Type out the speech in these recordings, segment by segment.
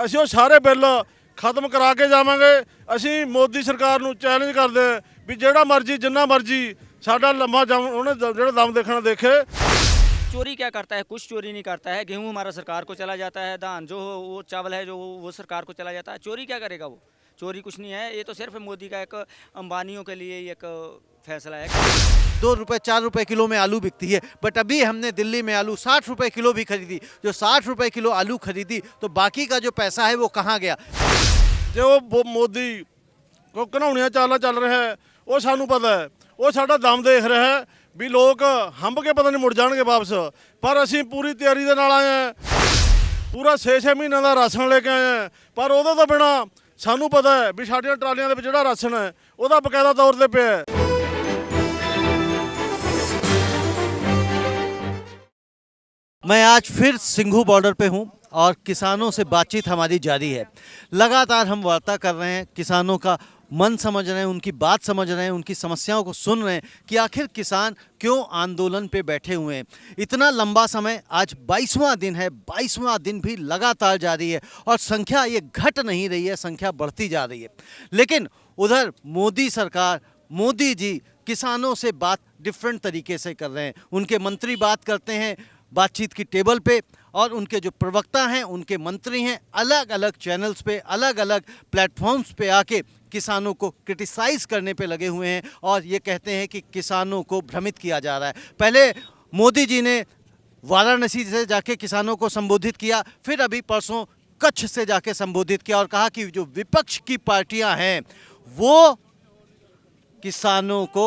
ਅਸੀਂ ਉਹ ਸਾਰੇ ਬਿੱਲ ਖਤਮ ਕਰਾ ਕੇ ਜਾਵਾਂਗੇ। ਅਸੀਂ ਮੋਦੀ ਸਰਕਾਰ ਨੂੰ ਚੈਲੰਜ ਕਰਦੇ ਹਾਂ ਵੀ ਜਿਹੜਾ ਮਰਜ਼ੀ ਜਿੰਨਾ ਮਰਜ਼ੀ ਸਾਡਾ ਲੰਮਾ ਦਮ ਉਹਨੇ ਜਿਹੜਾ ਦਮ ਦੇਖਣਾ ਦੇਖੇ। चोरी क्या करता है? कुछ चोरी नहीं करता है। गेहूं हमारा सरकार को चला जाता है, धान जो हो वो चावल है जो वो सरकार को चला जाता है। चोरी क्या करेगा वो? चोरी कुछ नहीं है। ये तो सिर्फ मोदी का एक अंबानियों के लिए एक फैसला है। 2 रुपए 4 रुपए किलो में आलू बिकती है, बट अभी हमने दिल्ली में आलू 60 रुपए किलो भी खरीदी। जो 60 रुपए किलो आलू खरीदी तो बाकी का जो पैसा है वो कहाँ गया? जो मोदी को घिनौनियां चालां चल रहा है वो सानू पता है, वो साडा दम देख रहा है भी लोग हंब के पता नहीं मुड़ जाएंगे वापस। पर असी पूरी तैयारी दे नाल आए हैं, पूरा 6-6 महीनों का राशन लेके आए हैं। पर उहदे तो बिना सानू पता है भी साडियां ट्रालियां दे विच जिहड़ा राशन है उहदा बकायदा तौर ते पिया है। मैं आज फिर सिंघू बॉर्डर पे हूँ और किसानों से बातचीत हमारी जारी है। लगातार हम वार्ता कर रहे हैं, किसानों का मन समझ रहे हैं, उनकी बात समझ रहे हैं, उनकी समस्याओं को सुन रहे हैं कि आखिर किसान क्यों आंदोलन पे बैठे हुए हैं। इतना लंबा समय, आज 22वां दिन है, 22वां दिन भी लगातार जारी है और संख्या ये घट नहीं रही है, संख्या बढ़ती जा रही है। लेकिन उधर मोदी सरकार, मोदी जी किसानों से बात डिफरेंट तरीके से कर रहे हैं। उनके मंत्री बात करते हैं बातचीत की टेबल पे और उनके जो प्रवक्ता हैं, उनके मंत्री हैं, अलग अलग चैनल्स पे, अलग अलग प्लेटफॉर्म्स पे आके किसानों को क्रिटिसाइज करने पे लगे हुए हैं और ये कहते हैं कि किसानों को भ्रमित किया जा रहा है। पहले मोदी जी ने वाराणसी से जाके किसानों को संबोधित किया, फिर अभी परसों कच्छ से जाके संबोधित किया और कहा कि जो विपक्ष की पार्टियां हैं वो किसानों को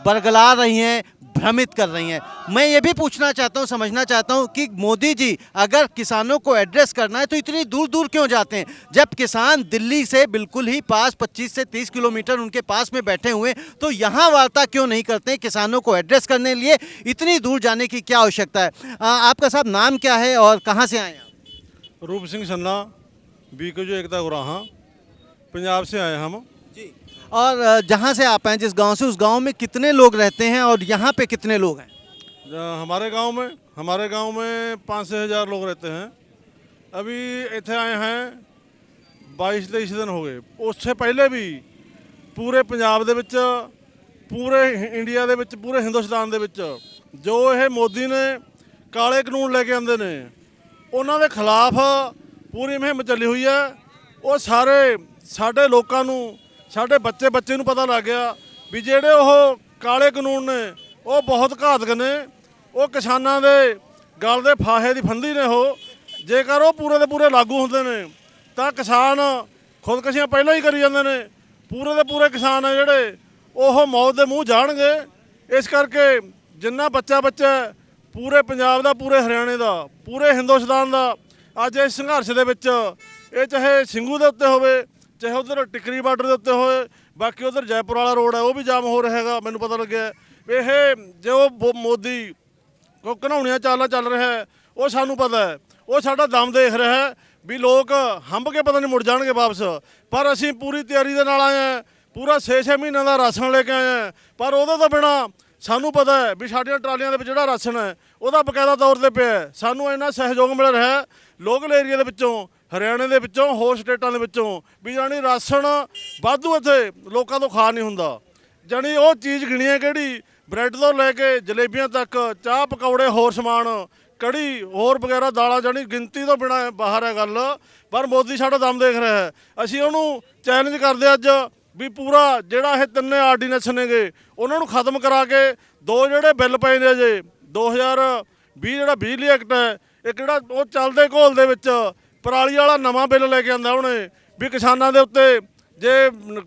बरगला रही हैं, भ्रमित कर रही हैं। मैं ये भी पूछना चाहता हूँ, समझना चाहता हूँ कि मोदी जी अगर किसानों को एड्रेस करना है तो इतनी दूर दूर क्यों जाते हैं? जब किसान दिल्ली से बिल्कुल ही पास 25 से 30 किलोमीटर उनके पास में बैठे हुए हैं, तो यहाँ वार्ता क्यों नहीं करते हैं? किसानों को एड्रेस करने लिए इतनी दूर जाने की क्या आवश्यकता है? आपका साहब नाम क्या है और कहाँ से आए हैं आप? रूप सिंह सन्ना, बीके जो एकता गुराहा, पंजाब से आए हम। और जहाँ से आप हैं, जिस गांव से, उस गांव में कितने लोग रहते हैं और यहाँ पे कितने लोग हैं? हमारे गांव में 5 से 1000 लोग रहते हैं। अभी इतने आए हैं 22-23 दिन हो गए। उससे पहले भी पूरे पंजाब दे विच, पूरे इंडिया दे विच, पूरे हिंदुस्तान दे विच जो ये मोदी ने काले कानून लेके आंदे ने उन्हां दे खिलाफ पूरी मुहिम चली हुई है। वो सारे साडे लोकां नूं, साडे बच्चे नूं पता लग गया भी ਜਿਹੜੇ ਉਹ ਕਾਲੇ ਕਾਨੂੰਨ ਨੇ ਉਹ ਬਹੁਤ ਘਾਤਕ ਨੇ। ਉਹ ਕਿਸਾਨਾਂ ਦੇ ਗਲ ਦੇ ਫਾਹੇ ਦੀ ਫੰਦੀ ਨੇ। ਉਹ ਜੇਕਰ ਉਹ ਪੂਰੇ ਦੇ ਪੂਰੇ ਲਾਗੂ ਹੁੰਦੇ ਨੇ ਤਾਂ ਕਿਸਾਨ ਖੁਦਕਸ਼ੀਆਂ ਪਹਿਲਾਂ ਹੀ ਕਰੀ ਜਾਂਦੇ ਨੇ। ਪੂਰੇ ਦੇ ਪੂਰੇ ਕਿਸਾਨ ਆ ਜਿਹੜੇ ਉਹ ਮੌਤ ਦੇ ਮੂੰਹ ਜਾਣਗੇ। ਇਸ ਕਰਕੇ ਜਿੰਨਾ ਬੱਚਾ ਪੂਰੇ ਪੰਜਾਬ ਦਾ, ਪੂਰੇ ਹਰਿਆਣੇ ਦਾ, ਪੂਰੇ ਹਿੰਦੁਸਤਾਨ ਦਾ ਅੱਜ ਇਸ ਸੰਘਰਸ਼ ਦੇ ਵਿੱਚ, ਇਹ ਚਾਹੇ ਸਿੰਘੂ ਦੇ ਉੱਤੇ ਹੋਵੇ, चाहे उधर टिकरी बार्डर के उत्ते होए, बाकी उधर जयपुर वाला रोड है वो भी जाम हो रहा है। मैनू पता लगे ये जो मोदी को घिनौनियां चालां चल रहा है वो सानू पता है, वो साडा दम देख रहा है भी लोग हंब के पता नहीं मुड़ जाएंगे वापस। पर असी पूरी तैयारी दे नाल आए हैं, पूरा 6-6 महीनों का राशन लेके आए हैं। पर उहदे तो बिना सानू पता है भी साडियां ट्रालियां दे विच जिहड़ा राशन है उहदा बकायदा तौर ते पिया है। सानू इन्ना सहयोग मिल रहा है लोकल एरिया दे विच्चों, हरियाणे दे विच्चों, होर स्टेटां दे विच्चों भी जानी राशन वाधू इत्थे लोकां तो खा नहीं हुंदा। जानी वो चीज़ गिनी है किहड़ी, ब्रैड तो लैके जलेबियां तक, चाह पकौड़े, होर समान, कड़ी, होर वगैरह दालां, जानी गिनती तो बिना बाहर है गल। पर मोदी साडा दम देख रहा है। असीं उहनूं चैलेंज करदे अज भी पूरा जिहड़ा ये 3 आर्ਡੀਨੈਂਸ नेगे उन्हां नूं खत्म करा के 2 जिहड़े बिल पए ने जे 2020 जिहड़ा बिजली एक्ट है, एक जिहड़ा वो चलदे घोल दे विच पराली वाला नवां बिल लैके आंदा उहने भी किसानां दे उत्ते जे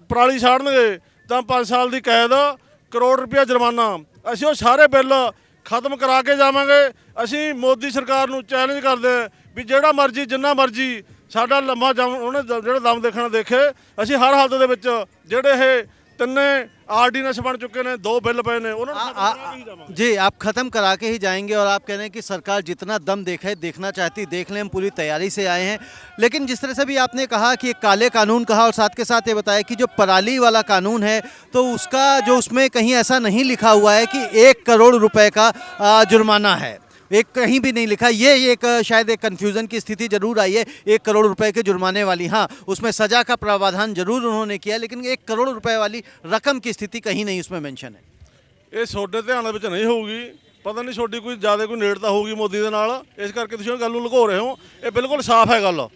पराली साड़नगे तां 5 साल की कैद, करोड़ रुपया जुर्माना। असीं वो सारे बिल खत्म करा के जावांगे। असीं मोदी सरकार नूं चैलेंज करदे भी जिहड़ा मर्जी जिन्ना मर्जी साडा लंबा दम ਉਹਨੇ ਜਿਹੜਾ ਦਮ ਦੇਖਣਾ ਦੇਖੇ। ਅਸੀਂ ਹਰ ਹਾਲਤ ਦੇ ਵਿੱਚ ਜਿਹੜੇ ਇਹ 3 ਆਰਡੀਨੈਂਸ बन चुके हैं, 2 बिल पे ने उन्होंने जी आप ख़त्म करा के ही जाएंगे। और आप कह रहे हैं कि सरकार जितना दम देखना चाहती देख लें, हम पूरी तैयारी से आए हैं। लेकिन जिस तरह से भी आपने कहा कि काले कानून कहा और साथ के साथ ये बताया कि जो पराली वाला कानून है तो उसका जो उसमें कहीं ऐसा नहीं लिखा हुआ है कि 1 करोड़ रुपए का जुर्माना है। एक कहीं भी नहीं लिखा। ये एक शायद एक कन्फ्यूज़न की स्थिति जरूर आई है। 1 करोड़ रुपए के जुर्माने वाली, हाँ उसमें सजा का प्रावधान जरूर उन्होंने किया, लेकिन 1 करोड़ रुपए वाली रकम की स्थिति कहीं नहीं उसमें मेंशन है। ਇਹ ਤੁਹਾਡੇ ਧਿਆਨ ਦੇ ਵਿੱਚ ਨਹੀਂ ਹੋਊਗੀ, ਪਤਾ ਨਹੀਂ ਤੁਹਾਡੀ ਕੋਈ ਜ਼ਿਆਦਾ ਕੋਈ ਨੇੜਤਾ ਹੋਊਗੀ ਮੋਦੀ ਦੇ ਨਾਲ, ਇਸ ਕਰਕੇ ਤੁਸੀਂ ਉਹ ਗੱਲ ਨੂੰ ਲੁਕੋ ਰਹੇ ਹੋ। ਇਹ ਬਿਲਕੁਲ ਸਾਫ਼ ਹੈ ਗੱਲ,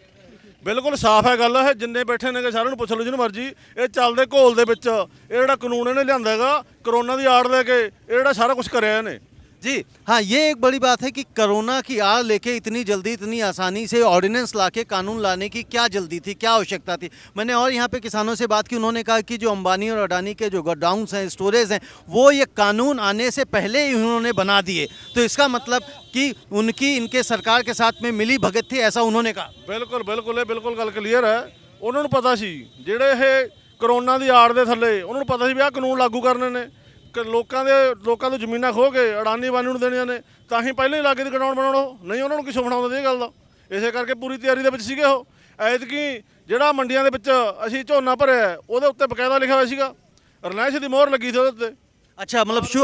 ਬਿਲਕੁਲ ਸਾਫ਼ ਹੈ ਗੱਲ। ਇਹ ਜਿੰਨੇ ਬੈਠੇ ਨੇਗੇ ਸਾਰਿਆਂ ਨੂੰ ਪੁੱਛ ਲਓ ਜਿਹਨੂੰ ਮਰਜ਼ੀ, ਇਹ ਚੱਲਦੇ ਘੋਲ ਦੇ ਵਿੱਚ ਇਹ ਜਿਹੜਾ ਕਾਨੂੰਨ ਇਹਨੇ ਲਿਆਂਦਾ ਹੈਗਾ ਕਰੋਨਾ ਦੀ ਆੜ ਲੈ ਕੇ, ਇਹ ਜਿਹੜਾ ਸਾਰਾ ਕੁਝ ਕਰਿਆ ਇਹਨੇ। जी हाँ, ये एक बड़ी बात है कि कोरोना की आड़ लेके इतनी जल्दी इतनी आसानी से ऑर्डिनेंस लाके कानून लाने की क्या जल्दी थी, क्या आवश्यकता थी। मैंने और यहाँ पे किसानों से बात की, उन्होंने कहा कि जो अंबानी और अडानी के जो गोडाउन्स हैं, स्टोरेज हैं, वो ये कानून आने से पहले ही उन्होंने बना दिए। तो इसका मतलब कि उनकी इनके सरकार के साथ में मिली भगत थी, ऐसा उन्होंने कहा। ਬਿਲਕੁਲ ਬਿਲਕੁਲ ਇਹ ਬਿਲਕੁਲ ਗੱਲ ਕਲੀਅਰ ਹੈ। ਉਹਨਾਂ ਨੂੰ ਪਤਾ ਸੀ ਜਿਹੜੇ ਇਹ ਕਰੋਨਾ ਦੀ ਆੜ ਦੇ ਥੱਲੇ, ਉਹਨਾਂ ਨੂੰ ਪਤਾ ਸੀ ਵੀ ਆਹ ਕਾਨੂੰਨ ਲਾਗੂ ਕਰਨੇ ਨੇ ਕਿ ਲੋਕਾਂ ਤੋਂ ਜ਼ਮੀਨਾਂ ਖੋਹ ਕੇ ਅਡਾਨੀ ਬਾਨੀ ਨੂੰ ਦੇਣੀਆਂ ਨੇ, ਤਾਂ ਹੀ ਪਹਿਲਾਂ ਹੀ ਲਾਗੇ ਦੀ ਗਰਾਊਂਡ ਬਣਾਉਣੋ, ਨਹੀਂ ਉਹਨਾਂ ਨੂੰ ਕਿਸੇ ਬਣਾਉਂਦਾ ਸੀ ਇਹ ਗੱਲ ਦਾ। ਇਸੇ ਕਰਕੇ ਪੂਰੀ ਤਿਆਰੀ ਦੇ ਵਿੱਚ ਸੀਗੇ ਉਹ। ਐਤਕੀ ਜਿਹੜਾ ਮੰਡੀਆਂ ਦੇ ਵਿੱਚ ਅਸੀਂ ਝੋਨਾ ਭਰਿਆ ਉਹਦੇ ਉੱਤੇ ਬਕਾਇਦਾ ਲਿਖਿਆ ਹੋਇਆ ਸੀਗਾ, ਰਿਲਾਇੰਸ ਦੀ ਮੋਹਰ ਲੱਗੀ ਸੀ ਉਹਦੇ ਉੱਤੇ। अच्छा, मतलब शू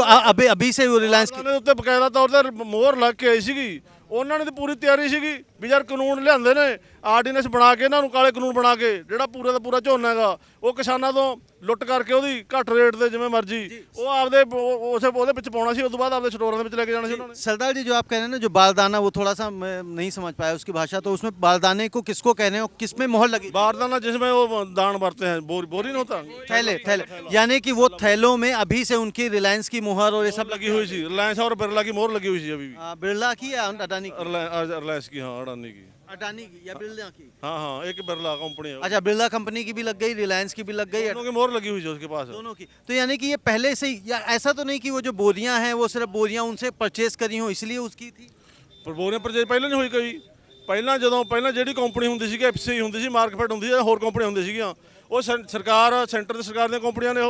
अभी से वो रिलायंस की ਉਹਨਾਂ ਦੇ ਉੱਤੇ ਬਕਾਇਦਾ ਤੌਰ ਤੇ ਮੋਹਰ ਲੱਗ ਕੇ ਆਈ ਸੀਗੀ। ਉਹਨਾਂ ਨੇ ਤਾਂ ਪੂਰੀ ਤਿਆਰੀ ਸੀਗੀ ਵੀ ਯਾਰ ਕਾਨੂੰਨ ਲਿਆਂਦੇ ਨੇ, ਆਰਡੀਨੈਂਸ ਬਣਾ ਕੇ ਇਹਨਾਂ ਨੂੰ ਕਾਲੇ ਕਾਨੂੰਨ ਬਣਾ ਕੇ ਜਿਹੜਾ ਪੂਰਾ ਦਾ ਪੂਰਾ ਝੋਨਾ ਹੈਗਾ ਉਹ ਕਿਸਾਨਾਂ ਤੋਂ ਲੁੱਟ ਕਰਕੇ ਉਹਦੀ ਘੱਟ ਰੇਟ ਤੇ ਜਿਵੇਂ ਮਰਜ਼ੀ ਉਹ ਆਪਦੇ ਉਹਦੇ ਵਿੱਚ ਪਾਉਣਾ ਸੀ, ਉਸ ਤੋਂ ਬਾਅਦ ਆਪਦੇ ਸਟੋਰਾਂ ਦੇ ਵਿੱਚ ਲੈ ਕੇ ਜਾਣਾ ਸੀ ਉਹਨਾਂ ਨੇ। सरदार जी, जो आप कह रहे हैं ना, जो बारदाना, वो थोड़ा सा मैं नहीं समझ पाया उसकी भाषा, तो उसमें बारदाने को किसको कह रहे हैं और किस में मोहर लगी? बारदाना जिसमें वो दान भरते हैं, बोरी नहीं होता, थैले, यानी कि वो थैलों में अभी से उनकी रिलायंस की मोहर और ये सब लगी हुई थी। रिलायंस और बिरला की मोहर लगी हुई थी अभी भी। बिरला की या अडानी की? रिलायंस की, हाँ अडानी की, अडानी की या बिरला की? हाँ हाँ एक बिरला कंपनी है, अच्छा, बिरला कंपनी की भी लग गई, रिलायंस की भी लग गई, दोनों की मोहर लगी हुई है उसके पास। दोनों की। तो यानी कि ये पहले से ही, या ऐसा तो नहीं कि वो जो बोरियां हैं वो सिर्फ बोरियां उनसे परचेज करी हो इसलिए उसकी थी? ਪਰ ਬੋਰੀਆਂ ਪਰਚੇਜ ਪਹਿਲਾਂ ਨਹੀਂ ਹੋਈ ਕੋਈ। ਪਹਿਲਾਂ ਜਿਹੜੀ ਕੰਪਨੀ ਹੁੰਦੀ ਸੀਗੀ ਐਫਸੀ ਹੁੰਦੀ ਸੀ, ਮਾਰਕਫੈਟ ਹੁੰਦੀ ਸੀ, ਹੋਰ ਕੰਪਨੀਆਂ ਹੁੰਦੀਆਂ ਸੀਗੀਆਂ, ਉਹ ਸਰਕਾਰ ਸੈਂਟਰ ਦੀ ਸਰਕਾਰ ਦੀਆਂ ਕੰਪਨੀਆਂ ਨੇ,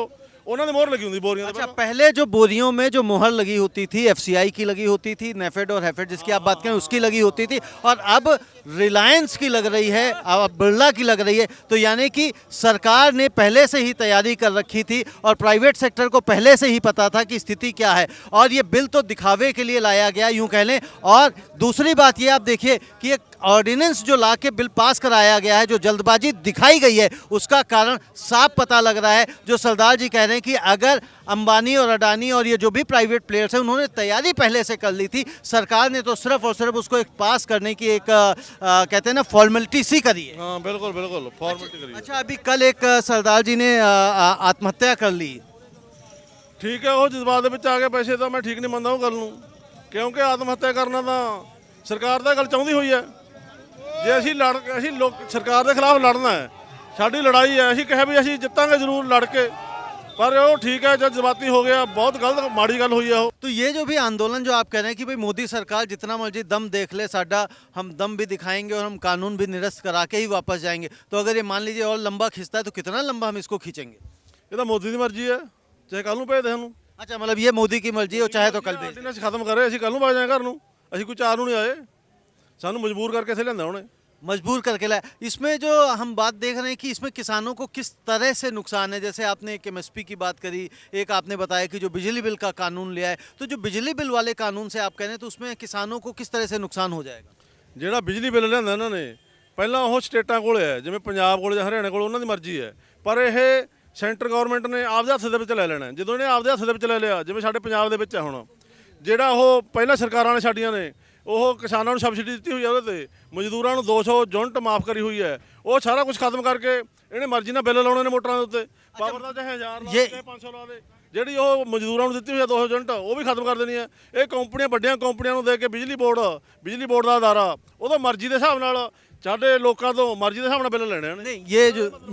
ਉਹਨਾਂ ਦੀ ਮੋਹਰ ਲੱਗੀ ਹੁੰਦੀ ਬੋਰੀਆਂ ਦੇ। अच्छा, पहले जो बोरियों में जो मोहर लगी होती थी, एफसीआई की लगी होती थी, नेफेड और हैफेड जिसकी आप बात करें उसकी लगी होती थी, और अब रिलायंस की लग रही है, अब बिरला की लग रही है। तो यानी कि सरकार ने पहले से ही तैयारी कर रखी थी और प्राइवेट सेक्टर को पहले से ही पता था कि स्थिति क्या है, और ये बिल तो दिखावे के लिए लाया गया यूं कह लें। और दूसरी बात ये आप देखिए कि एक ऑर्डिनेंस जो ला के बिल पास कराया गया है, जो जल्दबाजी दिखाई गई है, उसका कारण साफ पता लग रहा है। जो सरदार जी कह रहे हैं कि अगर अंबानी और अडानी और ये जो भी प्राइवेट प्लेयर्स हैं उन्होंने तैयारी पहले से कर ली थी, सरकार ने तो सिर्फ और सिर्फ उसको एक पास करने की एक कहते हैं ना फॉर्मेलिटी सी करी है। हाँ बिल्कुल बिल्कुल फॉर्मेलिटी करी है। अच्छा, अभी कल एक सरदार जी ने आत्महत्या कर ली। ਠੀਕ ਹੈ, ਉਹ ਜਜ਼ਬਾਤ ਦੇ ਵਿੱਚ ਆ ਕੇ ਪੈਸੇ ਤਾਂ ਮੈਂ ਠੀਕ ਨਹੀਂ ਮੰਨਦਾ ਉਹ ਗੱਲ ਨੂੰ, ਕਿਉਂਕਿ ਆਤਮ ਹੱਤਿਆ ਕਰਨਾ ਤਾਂ ਸਰਕਾਰ ਦਾ ਗੱਲ ਚਾਹੁੰਦੀ ਹੋਈ ਹੈ। ਜੇ ਅਸੀਂ ਲੋਕ ਸਰਕਾਰ ਦੇ ਖਿਲਾਫ ਲੜਨਾ ਹੈ, ਸਾਡੀ ਲੜਾਈ ਹੈ, ਅਸੀਂ ਕਹੇ ਵੀ ਅਸੀਂ ਜਿੱਤਾਂਗੇ ਜ਼ਰੂਰ ਲੜ ਕੇ, पर वो ठीक है जब जज्बाती हो गया, बहुत गलत माड़ी गल हुई है। तो ये जो भी आंदोलन जो आप कह रहे हैं कि भाई मोदी सरकार जितना मर्जी दम देख ले साडा, हम दम भी दिखाएंगे और हम कानून भी निरस्त करा के ही वापस जाएंगे, तो अगर ये मान लीजिए और लंबा खिंचता है तो कितना लंबा हम इसको खींचेंगे? ये तो मोदी की मर्जी है, चाहे कल भेज दे सानू। अच्छा, मतलब ये मोदी की मर्जी है, चाहे तो कल भेज दे। खत्म करे, ਅਸੀਂ ਕੱਲ ਨੂੰ ਭੱਜ ਜਾਏ ਘਰ ਨੂੰ, ਅਸੀਂ ਕੋਈ ਚਾਰ ਨੂੰ ਨਹੀਂ ਆਏ, ਸਾਨੂੰ ਮਜਬੂਰ ਕਰਕੇ ਇੱਥੇ ਲਿਆਂਦਾ ਉਹਨੇ। मजबूर करके लाया। इसमें जो हम बात देख रहे हैं कि इसमें किसानों को किस तरह से नुकसान है, जैसे आपने एक एमएसपी की बात करी, एक आपने बताया कि जो बिजली बिल का कानून लिया है, तो जो बिजली बिल वाले कानून से आप कह रहे हैं तो उसमें किसानों को किस तरह से नुकसान हो जाएगा? ਜਿਹੜਾ ਬਿਜਲੀ ਬਿੱਲ ਲਿਆਂਦਾ ਇਹਨਾਂ ਨੇ, ਪਹਿਲਾਂ ਉਹ ਸਟੇਟਾਂ ਕੋਲ ਹੈ, ਜਿਵੇਂ ਪੰਜਾਬ ਕੋਲ ਜਾਂ ਹਰਿਆਣਾ ਕੋਲ, ਉਹਨਾਂ ਦੀ ਮਰਜ਼ੀ ਹੈ, ਪਰ ਇਹ ਸੈਂਟਰ ਗਵਰਨਮੈਂਟ ਨੇ ਆਪਦੇ ਹੱਥ ਦੇ ਵਿੱਚ ਲੈ ਲੈਣਾ। ਜਦੋਂ ਇਹਨੇ ਆਪਦੇ ਹੱਥ ਦੇ ਵਿੱਚ ਲੈ ਲਿਆ, ਜਿਵੇਂ ਸਾਡੇ ਪੰਜਾਬ ਦੇ ਵਿੱਚ ਹੈ ਹੁਣ, ਜਿਹੜਾ ਉਹ ਪਹਿਲਾਂ ਸਰਕਾਰਾਂ ਨੇ ਸਾਡੀਆਂ ਨੇ ਉਹ ਕਿਸਾਨਾਂ ਨੂੰ ਸਬਸਿਡੀ ਦਿੱਤੀ ਹੋਈ ਹੈ, ਉਹਦੇ ਤੇ ਮਜ਼ਦੂਰਾਂ ਨੂੰ 200 ਯੂਨਿਟ ਮਾਫ ਕਰੀ ਹੋਈ ਹੈ, ਉਹ ਸਾਰਾ ਕੁਝ ਖਤਮ ਕਰਕੇ ਇਹਨੇ ਮਰਜ਼ੀ ਨਾਲ ਬਿੱਲ ਲਾਉਣੇ ਨੇ ਮੋਟਰਾਂ ਦੇ ਉੱਤੇ, ਪਾਵਰ ਦਾ ਚਾਹੇ 1000 ਲਾ ਦੇ, 500 ਲਾ ਦੇ, ਜਿਹੜੀ ਉਹ ਮਜ਼ਦੂਰਾਂ ਨੂੰ ਦਿੱਤੀ ਹੋਈ ਹੈ 200 ਯੂਨਿਟ, ਉਹ ਵੀ ਖਤਮ ਕਰ ਦੇਣੀ ਹੈ। ਇਹ ਕੰਪਨੀਆਂ ਵੱਡੀਆਂ ਕੰਪਨੀਆਂ ਨੂੰ ਦੇ ਕੇ ਬਿਜਲੀ ਬੋਰਡ ਦਾ ਅਦਾਰਾ ਉਹਦਾ ਮਰਜ਼ੀ ਦੇ ਹਿਸਾਬ ਨਾਲ ਸਾਡੇ ਲੋਕਾਂ ਤੋਂ ਮਰਜ਼ੀ ਦੇ ਹਿਸਾਬ ਨਾਲ ਬਿੱਲ ਲੈਣੇ ਨੇ। नहीं,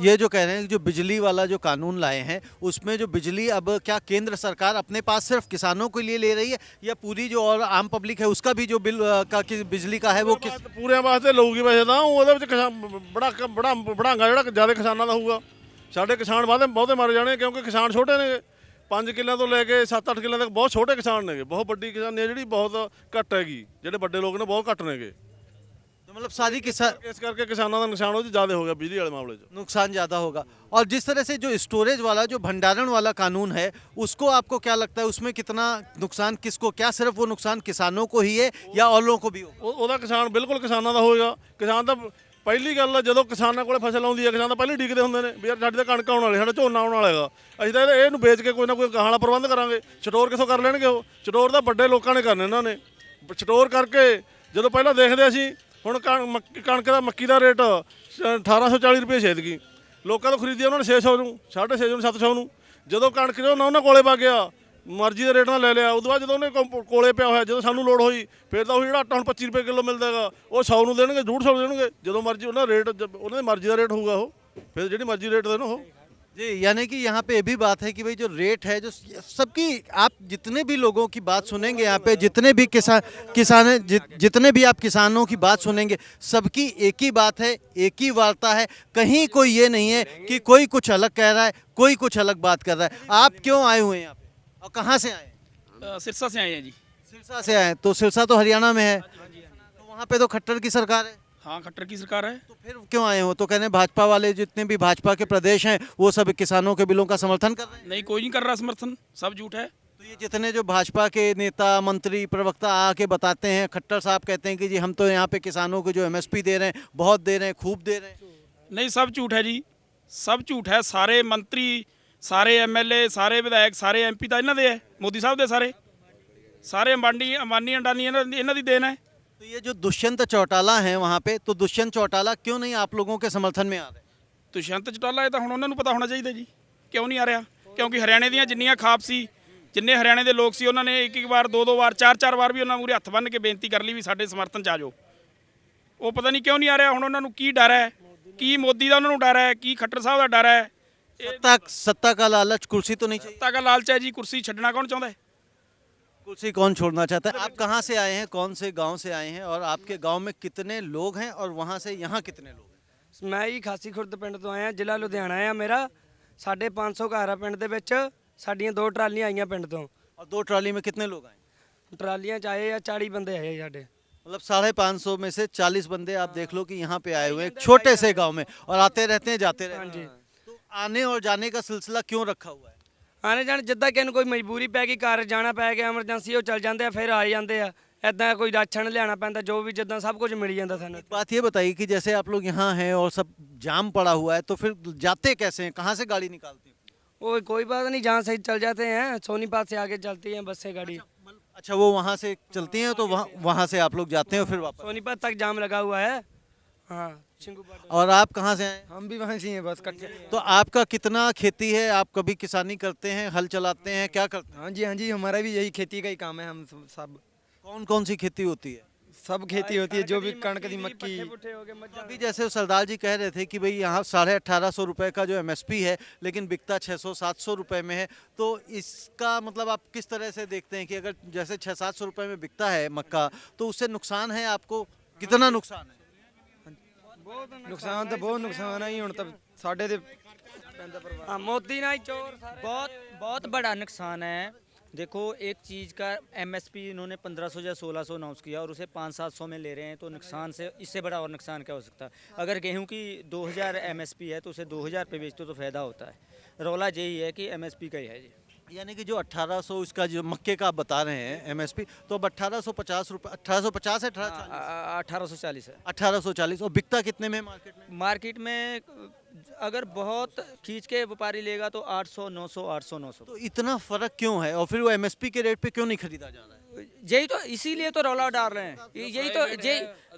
ये जो कह रहे हैं जो बिजली वाला जो कानून लाए हैं, उसमें जो बिजली अब क्या केंद्र सरकार अपने पास सिर्फ किसानों के लिए ले रही है, या पूरी जो और आम पब्लिक है उसका भी जो बिल का बिजली का है वो किस? ਪੂਰਿਆਂ ਵਾਸਤੇ ਲਊਗੀ ਵੈਸੇ ਤਾਂ, ਉਹਦੇ ਵਿੱਚ ਬੜਾਂਗਾ ਜਿਹੜਾ ਜ਼ਿਆਦਾ ਕਿਸਾਨਾਂ ਦਾ ਹੋਊਗਾ। ਸਾਡੇ ਕਿਸਾਨ ਬਹੁਤੇ ਮਰ ਜਾਣੇ, ਕਿਉਂਕਿ ਕਿਸਾਨ ਛੋਟੇ ਨੇ, 5 ਕਿੱਲਿਆਂ ਤੋਂ ਲੈ ਕੇ 7-8 ਕਿੱਲਿਆਂ ਤੱਕ ਬਹੁਤ ਛੋਟੇ ਕਿਸਾਨ ਨੇਗੇ। ਬਹੁਤ ਵੱਡੀ ਕਿਸਾਨੀ ਹੈ ਜਿਹੜੀ ਬਹੁਤ ਘੱਟ ਹੈਗੀ, ਜਿਹੜੇ ਵੱਡੇ ਲੋਕ ਨੇ ਬਹੁਤ ਘੱਟ ਨੇਗੇ। तो मतलब सारी किसान ਇਸ ਕਰਕੇ ਕਿਸਾਨਾਂ ਦਾ ਨੁਕਸਾਨ ਉਹ 'ਚ ਜ਼ਿਆਦਾ ਹੋ ਗਿਆ ਬਿਜਲੀ ਵਾਲੇ मामले 'ਚ। नुकसान ज़्यादा होगा। और जिस तरह से जो स्टोरेज वाला जो भंडारण वाला कानून है उसको आपको क्या लगता है उसमें कितना नुकसान किसको क्या सिर्फ वो नुकसान किसानों को ही है या और लोगों को भी हो? ਉਹਦਾ ਕਿਸਾਨ ਬਿਲਕੁਲ ਕਿਸਾਨਾਂ ਦਾ ਹੋਏਗਾ। ਕਿਸਾਨ ਤਾਂ ਪਹਿਲੀ ਗੱਲ ਆ ਜਦੋਂ ਕਿਸਾਨਾਂ ਕੋਲੇ ਫਸਲ ਆਉਂਦੀ ਹੈ ਕਿਸਾਨ ਤਾਂ ਪਹਿਲੇ ਡੀਕਦੇ ਹੁੰਦੇ ਨੇ ਵੀ ਯਾਰ ਸਾਡੀ ਤਾਂ ਕਣਕ ਆਉਣ ਵਾਲੀ ਸਾਡਾ ਝੋਨਾ ਆਉਣ ਵਾਲਾ ਹੈਗਾ ਅਸੀਂ ਤਾਂ ਇਹਨੂੰ ਵੇਚ ਕੇ ਕੋਈ ਨਾ ਕੋਈ ਗਾਹਾਂ ਵਾਲਾ ਪ੍ਰਬੰਧ ਕਰਾਂਗੇ। ਸਟੋਰ ਕਿੱਥੋਂ ਕਰ ਲੈਣਗੇ ਉਹ ਸਟੋਰ ਤਾਂ ਵੱਡੇ ਲੋਕਾਂ ਨੇ ਕਰਨੇ ਇਹਨਾਂ ਨੇ ਸਟੋਰ ਕਰਕੇ ਜਦੋਂ ਪਹਿਲਾਂ ਦੇਖਦੇ ਅਸੀਂ ਹੁਣ ਕਣਕ ਦਾ ਮੱਕੀ ਦਾ ਰੇਟ 1840 ਰੁਪਏ ਛੇਦਗੀ ਲੋਕਾਂ ਤੋਂ ਖਰੀਦੀ ਉਹਨਾਂ ਨੇ 600 ਨੂੰ 650 ਨੂੰ 700 ਨੂੰ ਜਦੋਂ ਕਣਕ ਜੋ ਨਾ ਉਹਨਾਂ ਕੋਲੇ ਪਾ ਗਿਆ ਮਰਜ਼ੀ ਦੇ ਰੇਟ ਨਾਲ ਲੈ ਲਿਆ ਉਦੋਂ ਬਾਅਦ ਜਦੋਂ ਉਹਨੇ ਕੋਲੇ ਪਿਆ ਹੋਇਆ ਜਦੋਂ ਸਾਨੂੰ ਲੋੜ ਹੋਈ ਫਿਰ ਤਾਂ ਉਹ ਜਿਹੜਾ ਆਟਾ ਹੁਣ 25 ਰੁਪਏ ਕਿਲੋ ਮਿਲਦਾ ਹੈਗਾ ਉਹ 100 ਨੂੰ ਦੇਣਗੇ 150 ਨੂੰ ਦੇਣਗੇ ਜਦੋਂ ਮਰਜ਼ੀ ਉਹਨਾਂ ਰੇਟ ਉਹਨਾਂ ਦੀ ਮਰਜ਼ੀ ਦਾ ਰੇਟ ਹੋਊਗਾ ਉਹ ਫਿਰ ਜਿਹੜੀ ਮਰਜ਼ੀ ਰੇਟ ਦੇਣ ਉਹ जी यानी कि यहाँ पे ये भी बात है कि भाई जो रेट है जो सबकी आप जितने भी लोगों की बात सुनेंगे यहाँ पे जितने भी जितने भी आप किसानों की बात सुनेंगे सबकी एक ही बात है एक ही वार्ता है कहीं कोई ये नहीं है कि कोई कुछ अलग कह रहा है कोई कुछ अलग बात कर रहा है। आप क्यों आए हुए हैं यहाँ पे और कहाँ से आए हैं? सिरसा से आए हैं जी। सिरसा से आए हैं। तो सिरसा तो हरियाणा में है तो वहाँ पे तो खट्टर की सरकार है हाँ खट्टर की सरकार है। तो फिर क्यों आए हो? तो कहने भाजपा वाले जितने भी भाजपा के प्रदेश हैं वो सब किसानों के बिलों का समर्थन कर रहे हैं। नहीं कोई नहीं कर रहा समर्थन सब झूठ है। तो ये जितने जो भाजपा के नेता मंत्री प्रवक्ता आके बताते हैं खट्टर साहब कहते हैं कि जी हम तो यहाँ पे किसानों को जो एमएसपी दे रहे हैं बहुत दे रहे हैं खूब दे रहे हैं। नहीं सब झूठ है जी सब झूठ है। सारे मंत्री सारे एमएलए सारे विधायक सारे एमपी ਤਾਂ ਇਹਨਾਂ ਦੇ ਹੈ ਮੋਦੀ ਸਾਹਿਬ ਦੇ ਸਾਰੇ ਅੰਬਾਨੀ ਅੰਡਾਨੀ ਇਹਨਾਂ ਦੀ ਦੇਣ है। तो ये जो दुष्यंत चौटाला हैं वहाँ पे तो दुष्यंत चौटाला क्यों नहीं आप लोगों के समर्थन में आ रहे? ਦੁਸ਼ਯੰਤ ਚੌਟਾਲਾ ਇਹ ਤਾਂ ਹੁਣ ਉਹਨਾਂ ਨੂੰ ਪਤਾ ਹੋਣਾ ਚਾਹੀਦਾ ਜੀ ਕਿਉਂ ਨਹੀਂ ਆ ਰਿਹਾ ਕਿਉਂਕਿ ਹਰਿਆਣੇ ਦੀਆਂ ਜਿੰਨੀਆਂ ਖਾਪ ਸੀ ਜਿੰਨੇ ਹਰਿਆਣੇ ਦੇ ਲੋਕ ਸੀ ਉਹਨਾਂ ਨੇ ਇੱਕ ਵਾਰ ਦੋ ਵਾਰ ਚਾਰ ਵਾਰ ਵੀ ਉਹਨਾਂ ਮੂਹਰੇ ਹੱਥ ਬੰਨ੍ਹ ਕੇ ਬੇਨਤੀ ਕਰ ਲਈ ਵੀ ਸਾਡੇ ਸਮਰਥਨ 'ਚ ਆ ਜਾਓ। ਉਹ ਪਤਾ ਨਹੀਂ ਕਿਉਂ ਨਹੀਂ ਆ ਰਿਹਾ ਹੁਣ ਉਹਨਾਂ ਨੂੰ ਕੀ ਡਰ ਹੈ ਕੀ ਮੋਦੀ ਦਾ ਉਹਨਾਂ ਨੂੰ ਡਰ ਹੈ ਕੀ ਖੱਟਰ ਸਾਹਿਬ ਦਾ ਡਰ ਹੈ। सत्ता का लालच कुर्सी तो नहीं चाहिए? ਸੱਤਾ ਦਾ ਲਾਲਚ ਹੈ ਜੀ ਕੁਰਸੀ ਛੱਡਣਾ ਕੌਣ ਚਾਹੁੰਦਾ ਹੈ। कुर्सी कौन छोड़ना चाहता है? आप कहाँ से आए हैं कौन से गांव से आए हैं और आपके गांव में कितने लोग हैं और वहाँ से यहाँ कितने लोग हैं? ਮੈਂ ਜੀ ਖਾਸੀ ਖੁਰਦ ਪਿੰਡ ਤੋਂ ਆਇਆ ਜ਼ਿਲ੍ਹਾ ਲੁਧਿਆਣਾ ਆ ਮੇਰਾ 550 ਘਰ ਆ ਪਿੰਡ ਦੇ ਵਿੱਚ ਸਾਡੀਆਂ 2 ਟਰਾਲੀਆਂ ਆਈਆਂ ਪਿੰਡ ਤੋਂ और 2 ट्राली में कितने लोग आए? ਟਰਾਲੀਆਂ ਚ ਆਏ ਆ 40 ਬੰਦੇ ਆਏ ਸਾਡੇ मतलब 550 में से 40 बंदे आप देख लो कि यहाँ पे आए हुए हैं एक छोटे से गांव में और आते रहते हैं जाते रहते हैं। तो आने और जाने का सिलसिला क्यों रखा हुआ है? ਆਣੇ ਜਾਣ ਜਿੱਦਾਂ ਕਿਸੇ ਨੂੰ ਕੋਈ ਮਜਬੂਰੀ ਪੈ ਗਈ ਘਰ ਜਾਣਾ ਪੈ ਗਿਆ ਐਮਰਜੈਂਸੀ ਉਹ ਚੱਲ ਜਾਂਦੇ ਆ ਫਿਰ ਆ ਜਾਂਦੇ ਆ ਐਦਾਂ ਕੋਈ ਰਾਸ਼ਨ ਲਿਆਉਣਾ ਪੈਂਦਾ ਜੋ ਵੀ ਜਿੱਦਾਂ ਸਭ ਕੁਝ ਮਿਲ ਜਾਂਦਾ ਸਾਨੂੰ। एक बात ये बताइए कि जैसे आप लोग यहाँ हैं और सब जाम पड़ा हुआ है तो फिर जाते कैसे हैं कहाँ से गाड़ी निकालते हैं? वो कोई बात नहीं जहाँ सही चल जाते हैं सोनीपत से आगे चलती हैं बसें गाड़ी अच्छा वो वहाँ से चलती हैं तो वहाँ से आप लोग जाते हैं और फिर वापस। सोनीपत तक जाम लगा हुआ है। हाँ चिंगू और आप कहाँ से आए? हम भी वहीं से ही हैं बस कच्चे। तो आपका कितना खेती है आप कभी किसानी करते हैं हल चलाते हैं क्या करते हैं? हाँ जी हमारा भी यही खेती का ही काम है हम सब कौन कौन सी खेती होती है? सब खेती होती है जो भी कणक दी मक्की। अभी जैसे सरदार जी कह रहे थे कि भाई यहाँ 1850 रुपए का जो एमएसपी है लेकिन बिकता 600-700 रुपए में है तो इसका मतलब आप किस तरह से देखते हैं कि अगर जैसे 600-700 रुपए में बिकता है मक्का तो उससे नुकसान है आपको कितना नुकसान है? नुकसान तो बहुत नुकसान है ਹੁਣ ਤਾਂ ਸਾਡੇ ਤੇ मोदी ना ही चोर बहुत बड़ा नुकसान है। देखो एक चीज़ का एमएसपी इन्होंने 1500 या 1600 अनाउंस किया और उसे 500-700 में ले रहे हैं तो नुकसान से इससे बड़ा और नुकसान क्या हो सकता है। अगर गेहूं की 2000 एमएसपी है तो उसे 2000 पे बेचते तो फ़ायदा होता है। रौला यही है कि एमएसपी का ही है जी। यानी कि जो 1800 इसका जो मक्के का आप बता रहे हैं एमएसपी तो अब 1850 रुपये 1850 है 1840 है 1840 और बिकता कितने में मार्केट में? मार्केट में अगर बहुत खींच के व्यापारी लेगा तो 800 900 800 900। तो इतना फर्क क्यों है और फिर वो एमएसपी के रेट पे क्यों नहीं खरीदा जा रहा है? यही तो इसीलिए तो रौला डाल रहे हैं।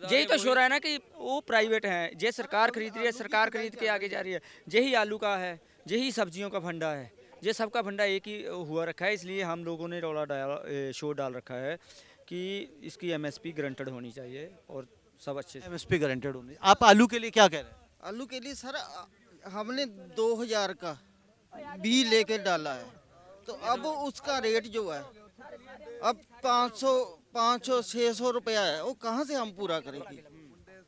यही तो शोर है ना कि वो प्राइवेट हैं ये सरकार खरीद रही है सरकार खरीद के आगे जा रही है। यही आलू का है यही सब्जियों का भंडा है ये सबका भंडा एक ही हुआ रखा है। इसलिए हम लोगों ने शोर डाल रखा है कि इसकी एमएसपी गारंटेड होनी चाहिए और सब अच्छे से एमएसपी गारंटेड होनी। आप आलू के लिए क्या कह रहे हैं? आलू के लिए सर हमने 2000 का बी लेके डाला है तो अब उसका रेट जो है अब 500-600 रुपया है वो कहाँ से हम पूरा करेंगे।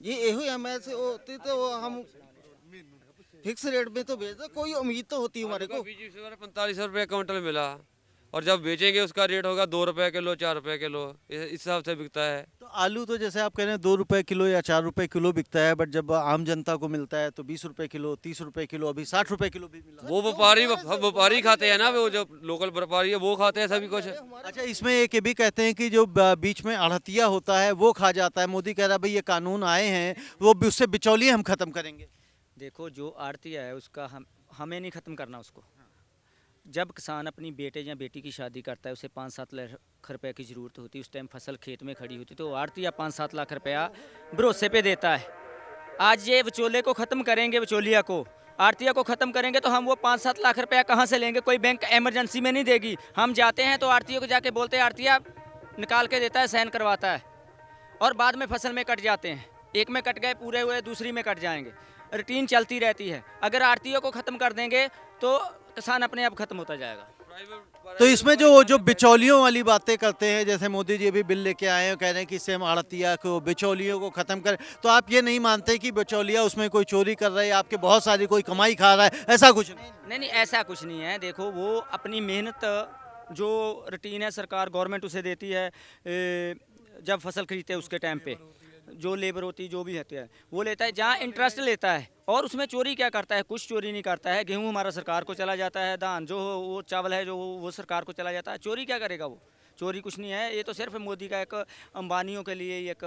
ये यही हम ऐसे होते तो हम फिक्स रेट में तो भेजते कोई उम्मीद तो होती है हमारे को। 4500 रुपये क्विंटल मिला और जब बेचेंगे उसका रेट होगा 2 रुपये किलो, 4 रुपये किलो, इस हिसाब से बिकता है। तो आलू तो जैसे आप कह रहे हैं 2 रुपए किलो या 4 रुपए किलो बिकता है, बट जब आम जनता को मिलता है तो 20 रुपए किलो, 30 रुपए किलो, अभी 60 रुपए किलो भी मिला। वो व्यापारी खाते हैं ना, वो जो लोकल व्यापारी है वो खाते हैं सभी कुछ। अच्छा, इसमें एक ये भी कहते हैं कि जो बीच में आढ़तिया होता है वो खा जाता है। मोदी कह रहा है भाई ये कानून आए हैं वो उससे बिचौलिए हम खत्म करेंगे। देखो, जो आड़तिया है उसका हमें नहीं ख़त्म करना उसको। जब किसान अपनी बेटे या बेटी की शादी करता है, उसे 5-7 लाख रुपए की ज़रूरत होती है, उस टाइम फसल खेत में खड़ी होती, तो आड़तिया 5-7 लाख रुपया भरोसे पे देता है। आज ये विचोले को ख़त्म करेंगे, विचोलिया को, आड़तिया को ख़त्म करेंगे तो हम वो 5-7 लाख रुपया कहाँ से लेंगे? कोई बैंक एमरजेंसी में नहीं देगी। हम जाते हैं तो आड़तिया को जाके बोलते हैं, आड़तिया निकाल के देता है, साइन करवाता है, और बाद में फसल में कट जाते हैं। एक में कट गए पूरे हुए, दूसरी में कट जाएंगे, रूटीन चलती रहती है। अगर आड़तियों को ख़त्म कर देंगे तो किसान अपने आप खत्म होता जाएगा। तो इसमें जो बिचौलियों वाली बातें करते हैं, जैसे मोदी जी भी बिल लेके आए हैं, कह रहे हैं कि इससे हम आड़तिया को, बिचौलियों को खत्म करें, तो आप ये नहीं मानते कि बिचौलिया उसमें कोई चोरी कर रहा है, आपके बहुत सारी कोई कमाई खा रहा है, ऐसा कुछ नहीं? नहीं, ऐसा कुछ नहीं है। देखो, वो अपनी मेहनत, जो रूटीन है सरकार गवर्नमेंट उसे देती है, जब फसल खरीदते हैं उसके टाइम पे जो लेबर होती है, जो भी होती है, वो लेता है, जहाँ इंटरेस्ट लेता है। और उसमें चोरी क्या करता है? कुछ चोरी नहीं करता है। गेहूं हमारा सरकार को चला जाता है, धान जो हो वो, चावल है जो वो सरकार को चला जाता है। चोरी क्या करेगा वो? चोरी कुछ नहीं है। ये तो सिर्फ मोदी का एक अंबानियों के लिए एक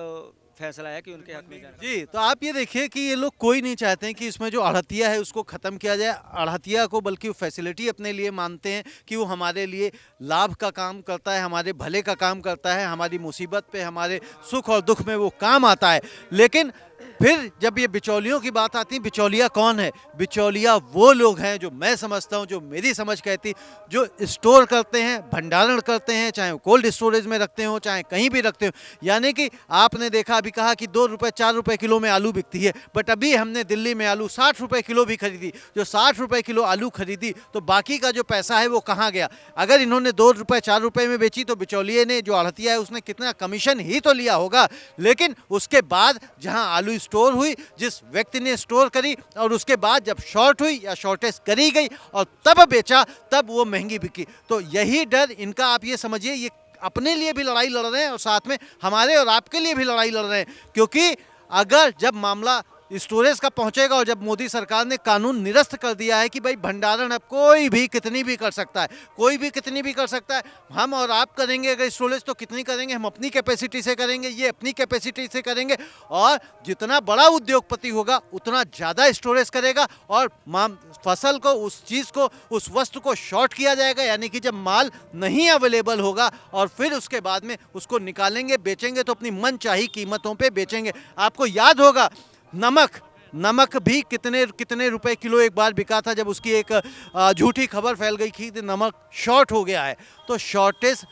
फैसला है कि उनके हक में जाना। जी, तो आप ये देखिए कि ये लोग कोई नहीं चाहते हैं कि इसमें जो आढ़तिया है उसको ख़त्म किया जाए। आढ़तिया को बल्कि वो फैसिलिटी अपने लिए मानते हैं कि वो हमारे लिए लाभ का काम करता है, हमारे भले का काम करता है, हमारी मुसीबत पे, हमारे सुख और दुख में वो काम आता है। लेकिन फिर जब ये बिचौलियों की बात आती है, बिचौलिया कौन है? बिचौलिया वो लोग हैं जो मैं समझता हूँ, जो मेरी समझ कहती, जो स्टोर करते हैं, भंडारण करते हैं, चाहे वो कोल्ड स्टोरेज में रखते हो, चाहे कहीं भी रखते हो। यानी कि आपने देखा, अभी कहा कि 2 रुपये 4 रुपये किलो में आलू बिकती है, बट अभी हमने दिल्ली में आलू 60 रुपये किलो भी खरीदी। जो 60 रुपये किलो आलू खरीदी, तो बाकी का जो पैसा है वो कहाँ गया? अगर इन्होंने 2 रुपये 4 रुपये में बेची तो बिचौलिए ने, जो आढ़तिया है, उसने कितना कमीशन ही तो लिया होगा। लेकिन उसके बाद जहाँ आलू स्टोर हुई, जिस व्यक्ति ने स्टोर करी, और उसके बाद जब शॉर्ट हुई या शॉर्टेज करी गई और तब बेचा, तब वो महंगी बिकी। तो यही डर इनका, आप ये समझिए, ये अपने लिए भी लड़ाई लड़ रहे हैं और साथ में हमारे और आपके लिए भी लड़ाई लड़ रहे हैं। क्योंकि अगर जब मामला स्टोरेज का पहुंचेगा, और जब मोदी सरकार ने कानून निरस्त कर दिया है कि भाई भंडारण अब कोई भी कितनी भी कर सकता है, कोई भी कितनी भी कर सकता है, हम और आप करेंगे अगर स्टोरेज तो कितनी करेंगे? हम अपनी कैपेसिटी से करेंगे, ये अपनी कैपेसिटी से करेंगे, और जितना बड़ा उद्योगपति होगा उतना ज़्यादा स्टोरेज करेगा, और फसल को, उस चीज़ को, उस वस्तु को शॉर्ट किया जाएगा। यानी कि जब माल नहीं अवेलेबल होगा और फिर उसके बाद में उसको निकालेंगे, बेचेंगे, तो अपनी मनचाही कीमतों पर बेचेंगे। आपको याद होगा नमक भी कितने रुपए किलो एक बार बिका था, जब उसकी एक झूठी खबर फैल गई थी कि नमक शॉर्ट हो गया है। तो शॉर्टेज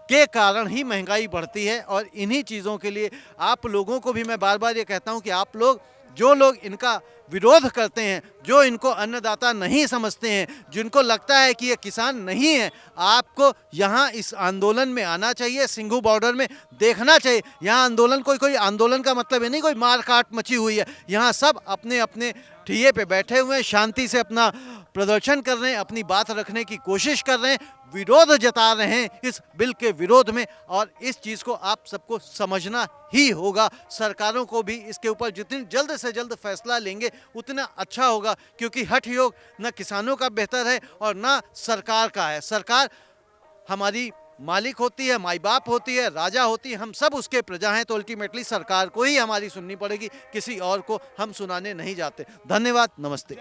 के कारण ही महंगाई बढ़ती है, और इन्हीं चीज़ों के लिए आप लोगों को भी मैं बार बार ये कहता हूँ कि आप लोग, जो लोग इनका विरोध करते हैं, जो इनको अन्नदाता नहीं समझते हैं, जिनको लगता है कि ये किसान नहीं है, आपको यहाँ इस आंदोलन में आना चाहिए, सिंघू बॉर्डर में देखना चाहिए। यहाँ आंदोलन कोई आंदोलन का मतलब है नहीं कोई मार काट मची हुई है। यहाँ सब अपने अपने ठिये पे बैठे हुए हैं, शांति से अपना प्रदर्शन कर रहे हैं, अपनी बात रखने की कोशिश कर रहे हैं, विरोध जता रहे हैं इस बिल के विरोध में। और इस चीज़ को आप सबको समझना ही होगा। सरकारों को भी इसके ऊपर जितनी जल्द से जल्द फैसला लेंगे उतना अच्छा होगा, क्योंकि हठ योग न किसानों का बेहतर है और न सरकार का है। सरकार हमारी मालिक होती है, माई बाप होती है, राजा होती है, हम सब उसके प्रजा हैं। तो अल्टीमेटली सरकार को ही हमारी सुननी पड़ेगी, किसी और को हम सुनाने नहीं जाते। धन्यवाद, नमस्ते।